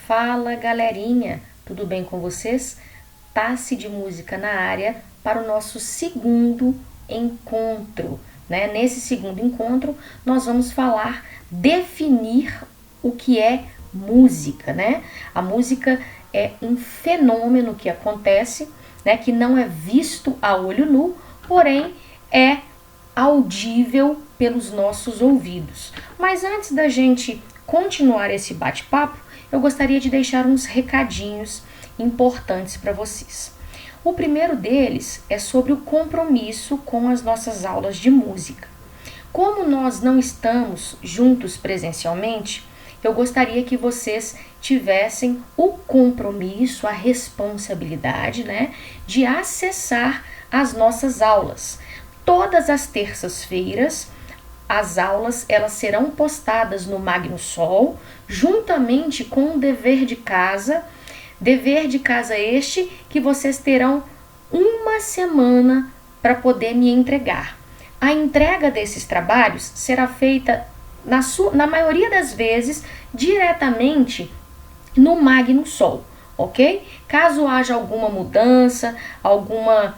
Fala galerinha, tudo bem com vocês? Tassi de Música na área para o nosso segundo encontro, né? Nesse segundo encontro nós vamos definir o que é música, né? A música é um fenômeno que acontece, né? Que não é visto a olho nu, porém é audível pelos nossos ouvidos. Mas antes da gente continuar esse bate-papo, eu gostaria de deixar uns recadinhos importantes para vocês. O primeiro deles é sobre o compromisso com as nossas aulas de música. Como nós não estamos juntos presencialmente, eu gostaria que vocês tivessem o compromisso, a responsabilidade, né, de acessar as nossas aulas. Todas as terças-feiras, as aulas elas serão postadas no Magnosol, juntamente com o dever de casa este que vocês terão uma semana para poder me entregar. A entrega desses trabalhos será feita, na maioria das vezes, diretamente no Magnosol, ok? Caso haja alguma mudança, alguma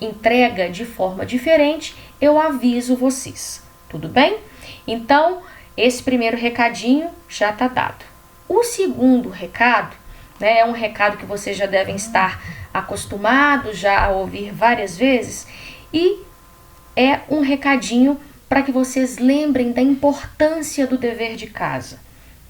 entrega de forma diferente, eu aviso vocês. Tudo bem? Então, esse primeiro recadinho já está dado. O segundo recado, né, é um recado que vocês já devem estar acostumados já a ouvir várias vezes, e é um recadinho para que vocês lembrem da importância do dever de casa,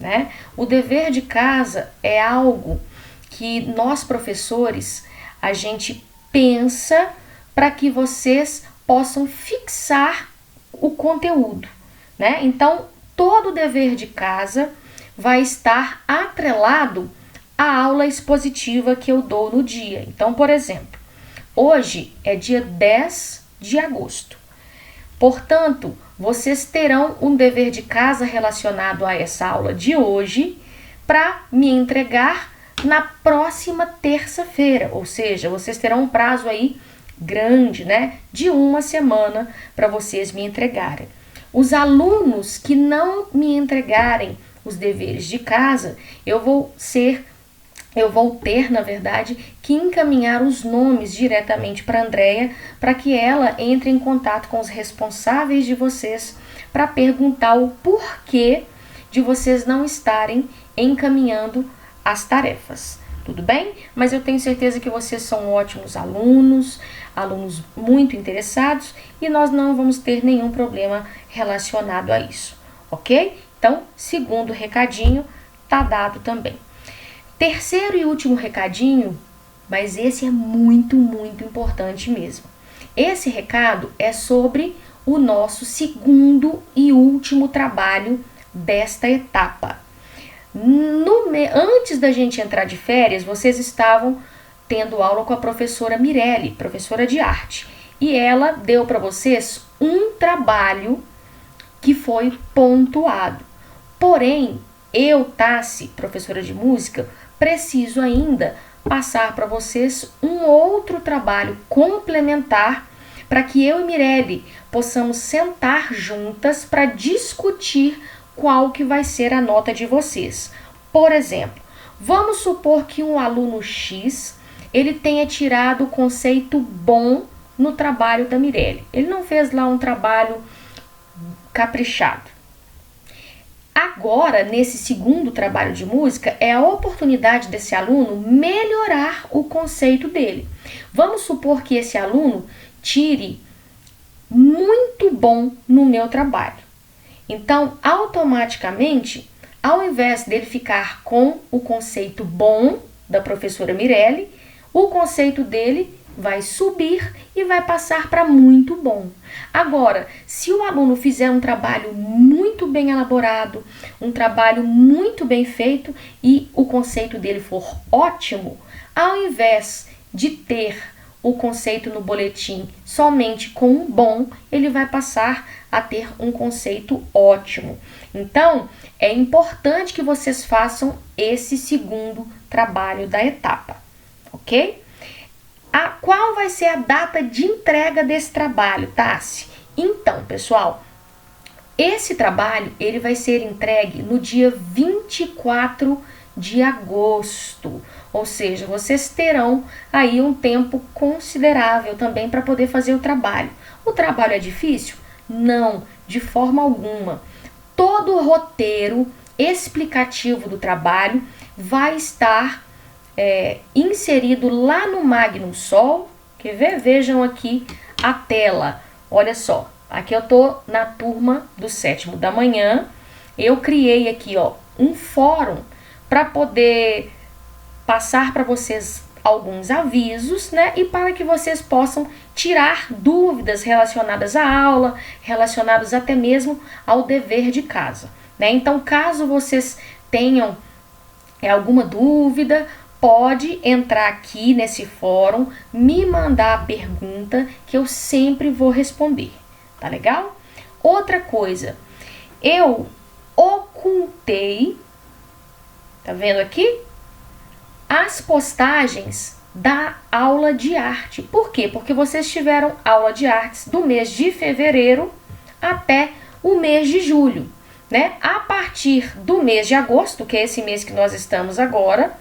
né? O dever de casa é algo que nós, professores, a gente pensa para que vocês possam fixar o conteúdo, né? Então, todo dever de casa vai estar atrelado à aula expositiva que eu dou no dia. Então, por exemplo, hoje é dia 10 de agosto. Portanto, vocês terão um dever de casa relacionado a essa aula de hoje para me entregar na próxima terça-feira, ou seja, vocês terão um prazo aí grande, né, de uma semana para vocês me entregarem. Os alunos que não me entregarem os deveres de casa, eu vou ter, na verdade, que encaminhar os nomes diretamente para a Andréia, para que ela entre em contato com os responsáveis de vocês para perguntar o porquê de vocês não estarem encaminhando as tarefas. Tudo bem? Mas eu tenho certeza que vocês são ótimos alunos muito interessados, e nós não vamos ter nenhum problema relacionado a isso, ok? Então, segundo recadinho, tá dado também. Terceiro e último recadinho, mas esse é muito, muito importante mesmo. Esse recado é sobre o nosso segundo e último trabalho desta etapa. Antes da gente entrar de férias, vocês estavam tendo aula com a professora Mirelle, professora de arte, e ela deu para vocês um trabalho que foi pontuado. Porém, eu, Tassi, professora de música, preciso ainda passar para vocês um outro trabalho complementar para que eu e Mirelle possamos sentar juntas para discutir qual que vai ser a nota de vocês. Por exemplo, vamos supor que um aluno X, ele tenha tirado o conceito bom no trabalho da Mirelle. Ele não fez lá um trabalho caprichado. Agora, nesse segundo trabalho de música, é a oportunidade desse aluno melhorar o conceito dele. Vamos supor que esse aluno tire muito bom no meu trabalho. Então, automaticamente, ao invés dele ficar com o conceito bom da professora Mirelle, o conceito dele vai subir e vai passar para muito bom. Agora, se o aluno fizer um trabalho muito bem elaborado, um trabalho muito bem feito e o conceito dele for ótimo, ao invés de ter o conceito no boletim somente com um bom, ele vai passar a ter um conceito ótimo. Então, é importante que vocês façam esse segundo trabalho da etapa, ok? Qual vai ser a data de entrega desse trabalho, Tassi? Então, pessoal, esse trabalho ele vai ser entregue no dia 24 de agosto. Ou seja, vocês terão aí um tempo considerável também para poder fazer o trabalho. O trabalho é difícil? Não, de forma alguma. Todo o roteiro explicativo do trabalho vai estar inserido lá no Magnum Sol. Quer ver? Vejam aqui a tela. Olha só, aqui eu tô na turma do 7º da manhã. Eu criei aqui, ó, um fórum para poder passar para vocês alguns avisos, né? E para que vocês possam tirar dúvidas relacionadas à aula, relacionadas até mesmo ao dever de casa, né? Então, caso vocês tenham alguma dúvida, pode entrar aqui nesse fórum, me mandar a pergunta que eu sempre vou responder, tá legal? Outra coisa, eu ocultei, tá vendo aqui? As postagens da aula de arte. Por quê? Porque vocês tiveram aula de artes do mês de fevereiro até o mês de julho, né? A partir do mês de agosto, que é esse mês que nós estamos agora,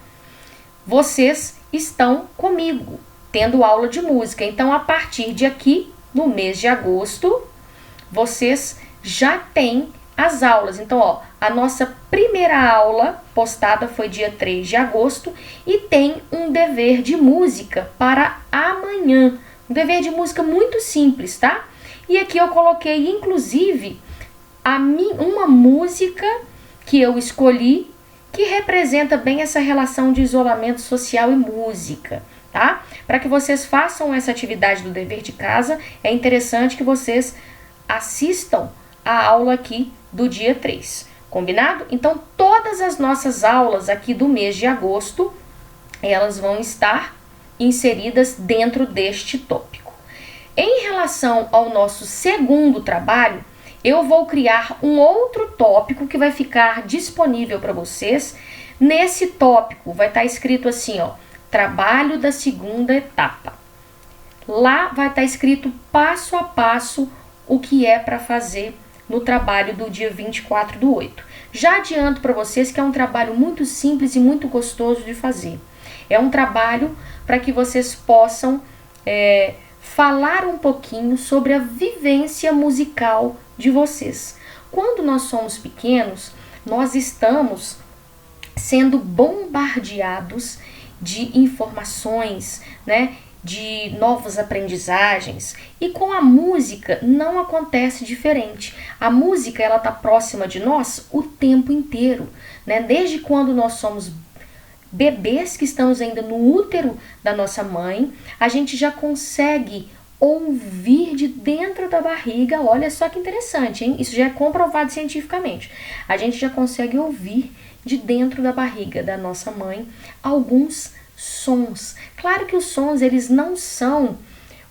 vocês estão comigo, tendo aula de música. Então, a partir de aqui, no mês de agosto, vocês já têm as aulas. Então, ó, a nossa primeira aula postada foi dia 3 de agosto e tem um dever de música para amanhã. Um dever de música muito simples, tá? E aqui eu coloquei, inclusive, uma música que eu escolhi que representa bem essa relação de isolamento social e música, tá? Para que vocês façam essa atividade do dever de casa, é interessante que vocês assistam a aula aqui do dia 3, combinado? Então, todas as nossas aulas aqui do mês de agosto, elas vão estar inseridas dentro deste tópico. Em relação ao nosso segundo trabalho, eu vou criar um outro tópico que vai ficar disponível para vocês. Nesse tópico vai estar escrito assim, ó, trabalho da segunda etapa. Lá vai estar escrito passo a passo o que é para fazer no trabalho do dia 24/8. Já adianto para vocês que é um trabalho muito simples e muito gostoso de fazer. É um trabalho para que vocês possam falar um pouquinho sobre a vivência musical de vocês. Quando nós somos pequenos, nós estamos sendo bombardeados de informações, né? De novas aprendizagens, e com a música não acontece diferente. A música, ela tá próxima de nós o tempo inteiro, né? Desde quando nós somos bebês que estamos ainda no útero da nossa mãe, a gente já consegue ouvir de dentro da barriga. Olha só que interessante, hein? Isso já é comprovado cientificamente. A gente já consegue ouvir de dentro da barriga da nossa mãe alguns sons. Claro que os sons, eles não são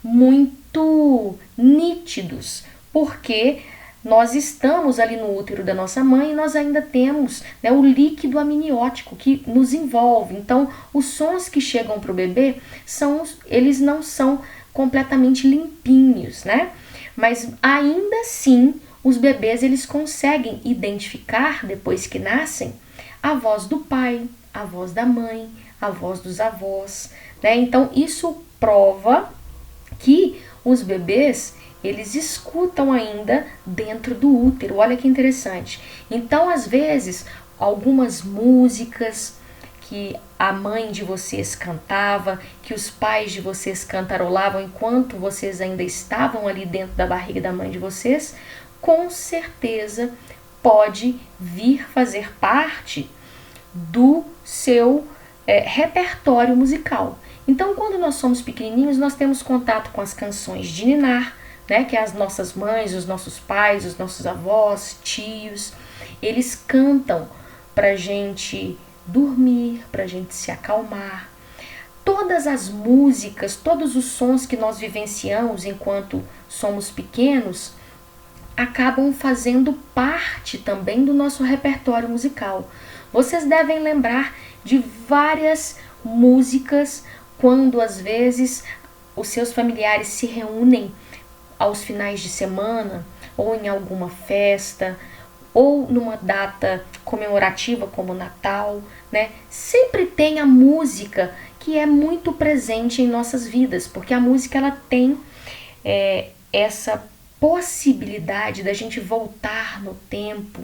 muito nítidos, porque nós estamos ali no útero da nossa mãe e nós ainda temos, né, o líquido amniótico que nos envolve. Então, os sons que chegam para o bebê, eles não são completamente limpinhos, né? Mas ainda assim, os bebês, eles conseguem identificar, depois que nascem, a voz do pai, a voz da mãe, a voz dos avós, né? Então, isso prova que os bebês, eles escutam ainda dentro do útero. Olha que interessante. Então, às vezes, algumas músicas que a mãe de vocês cantava, que os pais de vocês cantarolavam enquanto vocês ainda estavam ali dentro da barriga da mãe de vocês, com certeza pode vir fazer parte do seu repertório musical. Então, quando nós somos pequenininhos, nós temos contato com as canções de ninar, né, que as nossas mães, os nossos pais, os nossos avós, tios, eles cantam pra gente dormir, pra gente se acalmar. Todas as músicas, todos os sons que nós vivenciamos enquanto somos pequenos, acabam fazendo parte também do nosso repertório musical. Vocês devem lembrar de várias músicas quando às vezes os seus familiares se reúnem aos finais de semana ou em alguma festa, ou numa data comemorativa como Natal, né? Sempre tem a música que é muito presente em nossas vidas, porque a música ela tem essa possibilidade da gente voltar no tempo,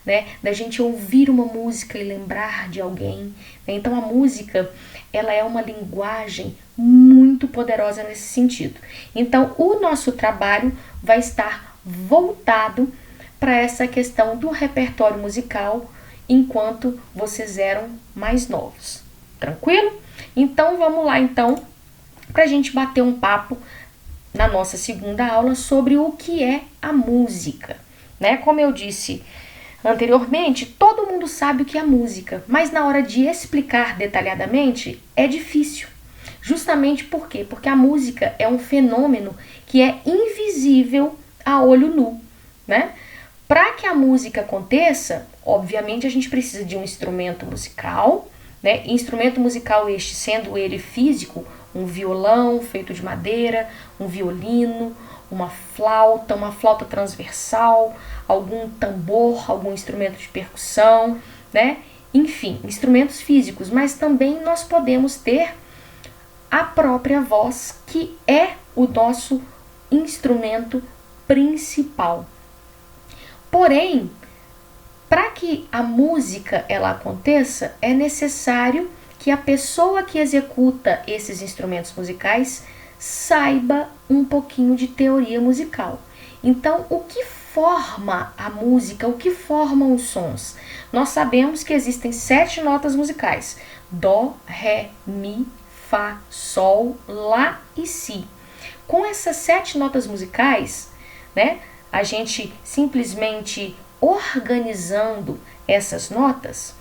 né? Da gente ouvir uma música e lembrar de alguém, né? Então a música ela é uma linguagem muito poderosa nesse sentido. Então o nosso trabalho vai estar voltado para essa questão do repertório musical enquanto vocês eram mais novos. Tranquilo? Então vamos lá então para a gente bater um papo na nossa segunda aula sobre o que é a música, né? Como eu disse anteriormente, todo mundo sabe o que é música, mas na hora de explicar detalhadamente é difícil. Justamente por quê? Porque a música é um fenômeno que é invisível a olho nu, né? Para que a música aconteça, obviamente a gente precisa de um instrumento musical, né? Instrumento musical este sendo ele físico, um violão feito de madeira, um violino, uma flauta transversal, algum tambor, algum instrumento de percussão, né? Enfim, instrumentos físicos, mas também nós podemos ter a própria voz, que é o nosso instrumento principal. Porém, para que a música ela aconteça, é necessário que a pessoa que executa esses instrumentos musicais saiba um pouquinho de teoria musical. Então, o que forma a música, o que formam os sons? Nós sabemos que existem 7 notas musicais: Dó, Ré, Mi, Fá, Sol, Lá e Si. Com essas 7 notas musicais, né, a gente simplesmente organizando essas notas,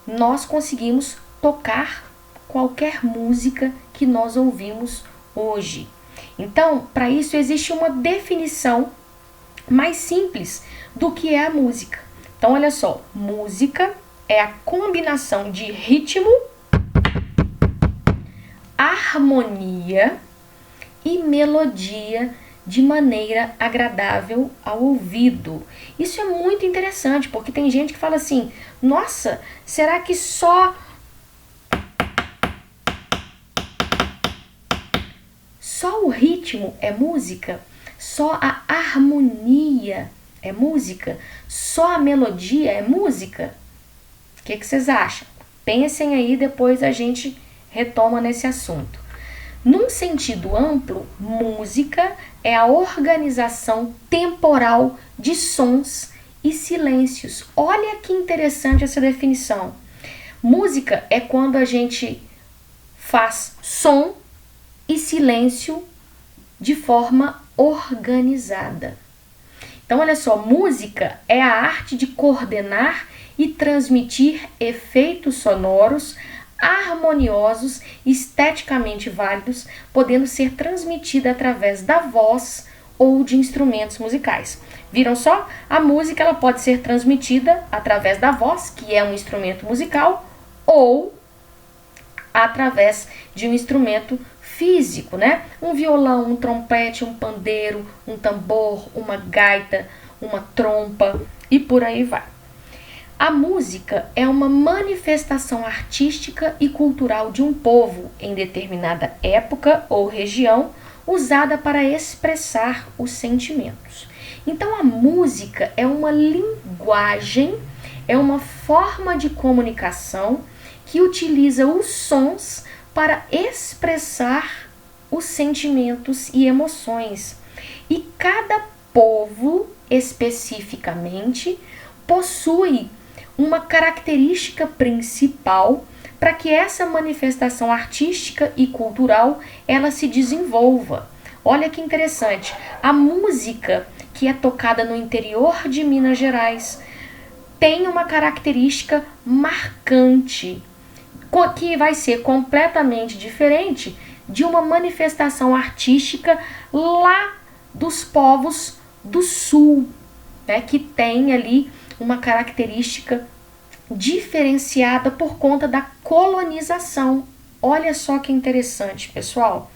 nós conseguimos tocar qualquer música que nós ouvimos hoje. Então, para isso existe uma definição mais simples do que é a música. Então, olha só, música é a combinação de ritmo, harmonia e melodia de maneira agradável ao ouvido. Isso é muito interessante, porque tem gente que fala assim: nossa, será que só o ritmo é música? Só a harmonia é música? Só a melodia é música? O que vocês acham? Pensem aí, depois a gente retoma nesse assunto. Num sentido amplo, música é a organização temporal de sons e silêncios. Olha que interessante essa definição. Música é quando a gente faz som e silêncio de forma organizada. Então, olha só, música é a arte de coordenar e transmitir efeitos sonoros harmoniosos, esteticamente válidos, podendo ser transmitida através da voz ou de instrumentos musicais. Viram só? A música ela pode ser transmitida através da voz, que é um instrumento musical, ou através de um instrumento físico, né? Um violão, um trompete, um pandeiro, um tambor, uma gaita, uma trompa e por aí vai. A música é uma manifestação artística e cultural de um povo em determinada época ou região, usada para expressar os sentimentos. Então, a música é uma linguagem, é uma forma de comunicação que utiliza os sons para expressar os sentimentos e emoções. E cada povo, especificamente, possui uma característica principal para que essa manifestação artística e cultural ela se desenvolva. Olha que interessante, a música que é tocada no interior de Minas Gerais tem uma característica marcante, que vai ser completamente diferente de uma manifestação artística lá dos povos do sul, né, que tem ali uma característica diferenciada por conta da colonização. Olha só que interessante, pessoal.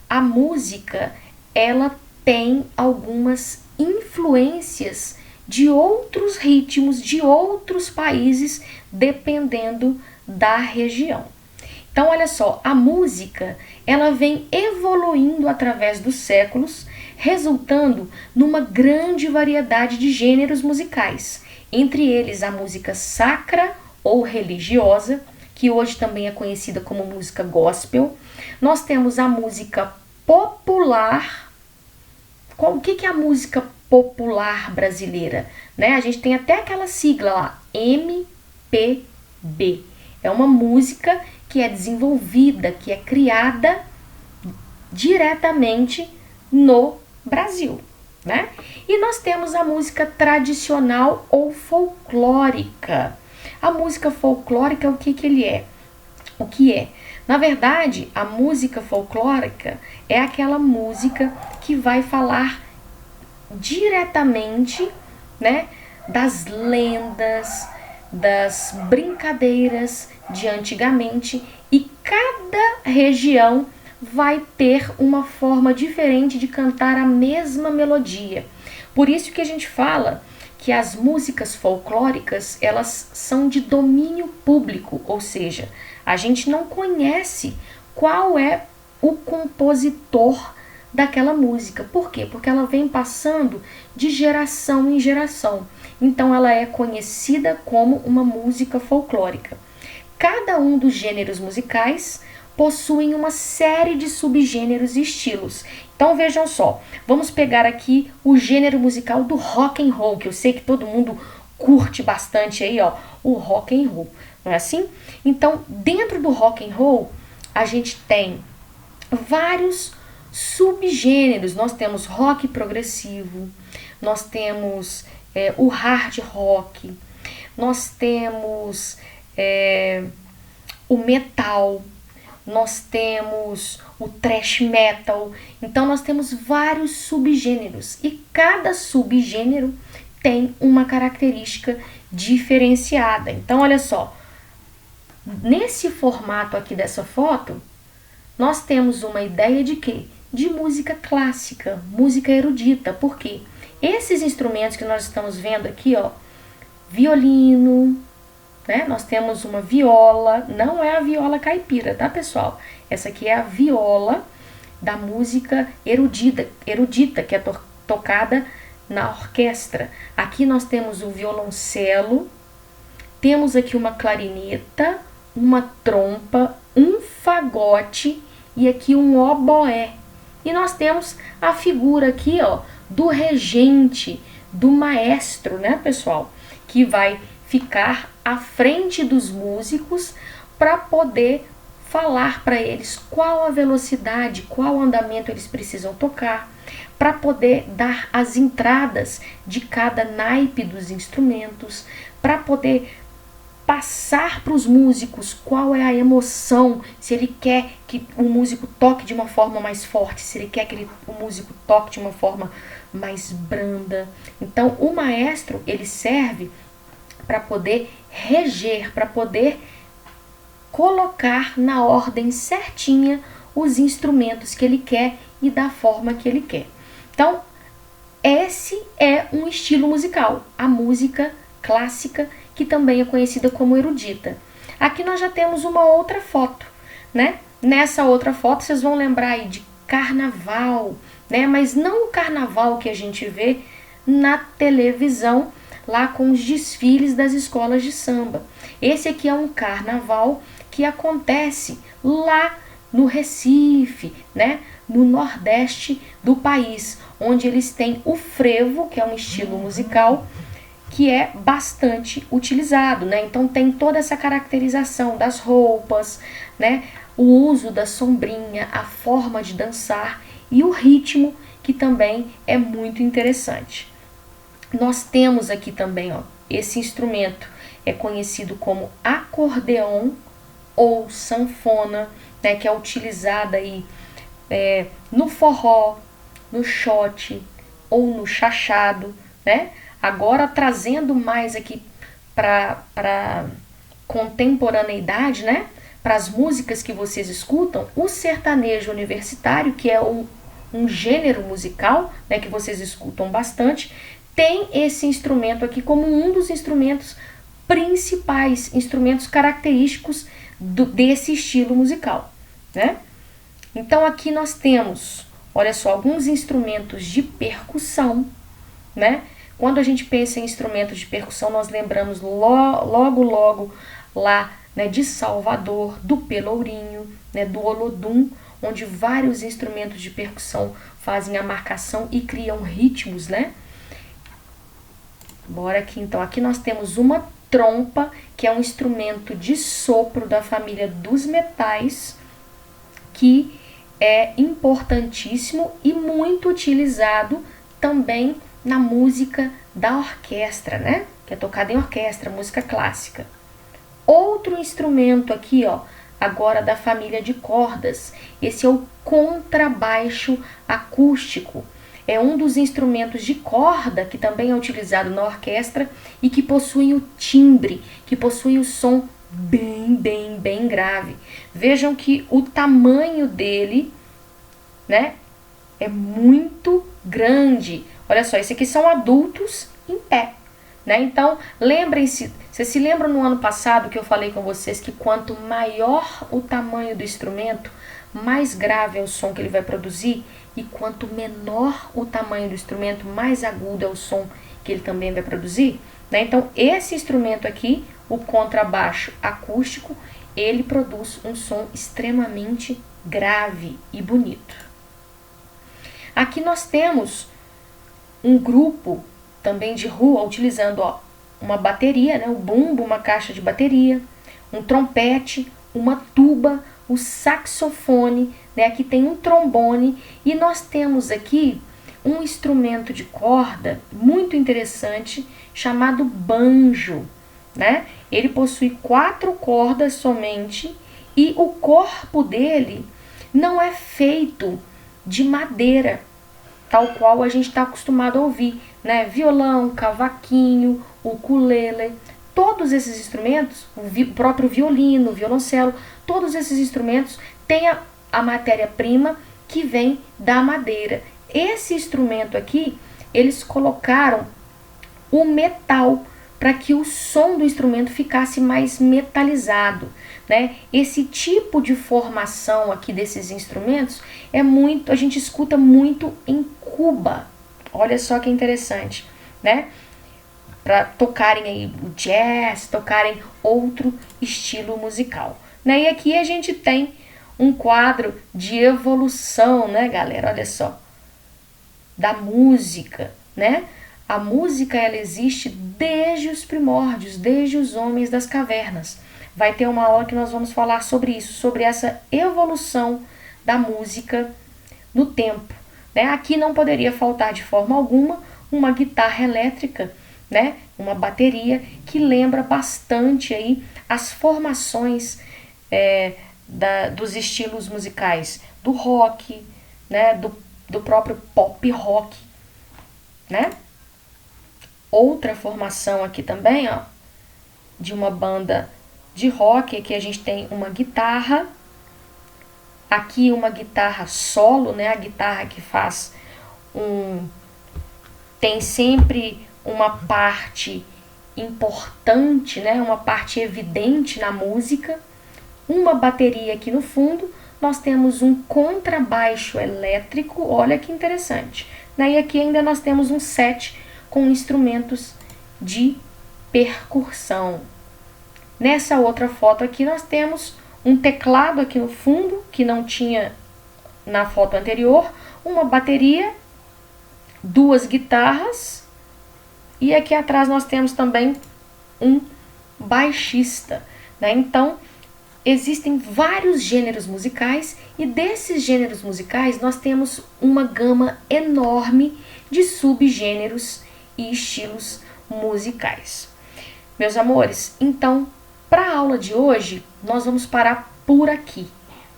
A música, ela tem algumas influências de outros ritmos, de outros países, dependendo da região. Então, olha só, a música, ela vem evoluindo através dos séculos, resultando numa grande variedade de gêneros musicais, entre eles a música sacra ou religiosa, que hoje também é conhecida como música gospel. Nós temos a música popular. O que é a música popular brasileira? Né? A gente tem até aquela sigla lá, MPB. É uma música que é desenvolvida, que é criada diretamente no Brasil, né? E nós temos a música tradicional ou folclórica. A música folclórica, o que ele é? O que é? Na verdade, a música folclórica é aquela música que vai falar diretamente, né, das lendas, das brincadeiras de antigamente, e cada região vai ter uma forma diferente de cantar a mesma melodia. Por isso que a gente fala que as músicas folclóricas, elas são de domínio público, ou seja, a gente não conhece qual é o compositor daquela música. Por quê? Porque ela vem passando de geração em geração. Então ela é conhecida como uma música folclórica. Cada um dos gêneros musicais possuem uma série de subgêneros e estilos. Então vejam só, vamos pegar aqui o gênero musical do rock and roll, que eu sei que todo mundo curte bastante aí, ó, o rock and roll, não é assim? Então, dentro do rock and roll, a gente tem vários subgêneros. Nós temos rock progressivo, nós temos o hard rock, nós temos o metal, nós temos o thrash metal. Então nós temos vários subgêneros e cada subgênero tem uma característica diferenciada. Então olha só, nesse formato aqui dessa foto, nós temos uma ideia de quê? De música clássica, música erudita. Por quê? Esses instrumentos que nós estamos vendo aqui, ó, violino, né? Nós temos uma viola, não é a viola caipira, tá, pessoal? Essa aqui é a viola da música erudita, que é tocada na orquestra. Aqui nós temos o violoncelo, temos aqui uma clarineta, uma trompa, um fagote e aqui um oboé. E nós temos a figura aqui, ó, do regente, do maestro, né, pessoal? Que vai ficar à frente dos músicos para poder falar para eles qual a velocidade, qual andamento eles precisam tocar, para poder dar as entradas de cada naipe dos instrumentos, para poder passar para os músicos qual é a emoção, se ele quer que o músico toque de uma forma mais forte, se ele quer que o músico toque de uma forma mais branda. Então, o maestro, ele serve para poder reger, para poder colocar na ordem certinha os instrumentos que ele quer e da forma que ele quer. Então, esse é um estilo musical, a música clássica, que também é conhecida como erudita. Aqui nós já temos uma outra foto, né? Nessa outra foto vocês vão lembrar aí de carnaval, né? Mas não o carnaval que a gente vê na televisão, lá com os desfiles das escolas de samba. Esse aqui é um carnaval que acontece lá no Recife, né? No Nordeste do país, onde eles têm o frevo, que é um estilo musical que é bastante utilizado, né? Então tem toda essa caracterização das roupas, né? O uso da sombrinha, a forma de dançar e o ritmo, que também é muito interessante. Nós temos aqui também, ó, esse instrumento é conhecido como acordeon ou sanfona, né? Que é utilizada aí no forró, no shot ou no chachado, né? Agora trazendo mais aqui para contemporaneidade, né? Para as músicas que vocês escutam, o sertanejo universitário, que é um gênero musical, né, que vocês escutam bastante, tem esse instrumento aqui como um dos instrumentos principais, instrumentos característicos desse estilo musical, né? Então aqui nós temos, olha só, alguns instrumentos de percussão, né? Quando a gente pensa em instrumentos de percussão, nós lembramos logo lá, né, de Salvador, do Pelourinho, né, do Olodum, onde vários instrumentos de percussão fazem a marcação e criam ritmos, né? Bora aqui então. Aqui nós temos uma trompa, que é um instrumento de sopro da família dos metais, que é importantíssimo e muito utilizado também na música da orquestra, né? Que é tocada em orquestra, música clássica. Outro instrumento aqui, ó, agora da família de cordas. Esse é o contrabaixo acústico. É um dos instrumentos de corda que também é utilizado na orquestra e que possui o timbre, que possui o som bem grave. Vejam que o tamanho dele, né, é muito grande. Olha só, esse aqui são adultos em pé, né? Então, lembrem-se, vocês se lembram no ano passado que eu falei com vocês que quanto maior o tamanho do instrumento, mais grave é o som que ele vai produzir, e quanto menor o tamanho do instrumento, mais agudo é o som que ele também vai produzir, né? Então, esse instrumento aqui, o contrabaixo acústico, ele produz um som extremamente grave e bonito. Aqui nós temos um grupo também de rua utilizando, ó, uma bateria, né, o bumbo, uma caixa de bateria, um trompete, uma tuba, o saxofone, né, aqui tem um trombone e nós temos aqui um instrumento de corda muito interessante chamado banjo, né? Ele possui 4 cordas somente e o corpo dele não é feito de madeira, tal qual a gente está acostumado a ouvir, né? Violão, cavaquinho, ukulele, todos esses instrumentos, o próprio violino, o violoncelo, todos esses instrumentos têm a matéria-prima que vem da madeira. Esse instrumento aqui, eles colocaram o metal para que o som do instrumento ficasse mais metalizado, né? Esse tipo de formação aqui desses instrumentos é muito, a gente escuta muito em Cuba. Olha só que interessante, né? Para tocarem aí o jazz, tocarem outro estilo musical, né? E aqui a gente tem um quadro de evolução, né, galera? Olha só, da música, né? A música, ela existe desde os primórdios, desde os homens das cavernas. Vai ter uma aula que nós vamos falar sobre isso, sobre essa evolução da música no tempo, né? Aqui não poderia faltar de forma alguma uma guitarra elétrica, né? Uma bateria que lembra bastante aí as formações dos estilos musicais do rock, né? Do próprio pop rock, né? Outra formação aqui também, ó, de uma banda de rock. Aqui a gente tem uma guitarra, aqui uma guitarra solo, né? A guitarra que faz tem sempre uma parte importante, né? Uma parte evidente na música. Uma bateria aqui no fundo. Nós temos um contrabaixo elétrico, olha que interessante, né? E aqui ainda nós temos um set com instrumentos de percussão. Nessa outra foto aqui nós temos um teclado aqui no fundo, que não tinha na foto anterior, uma bateria, 2 guitarras, e aqui atrás nós temos também um baixista, né? Então, existem vários gêneros musicais e desses gêneros musicais nós temos uma gama enorme de subgêneros e estilos musicais. Meus amores, então, para a aula de hoje, nós vamos parar por aqui.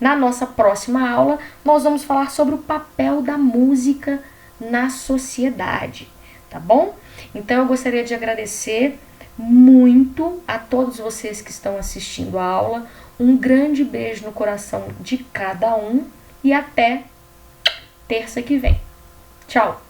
Na nossa próxima aula, nós vamos falar sobre o papel da música na sociedade, tá bom? Então, eu gostaria de agradecer muito a todos vocês que estão assistindo a aula. Um grande beijo no coração de cada um e até terça que vem. Tchau!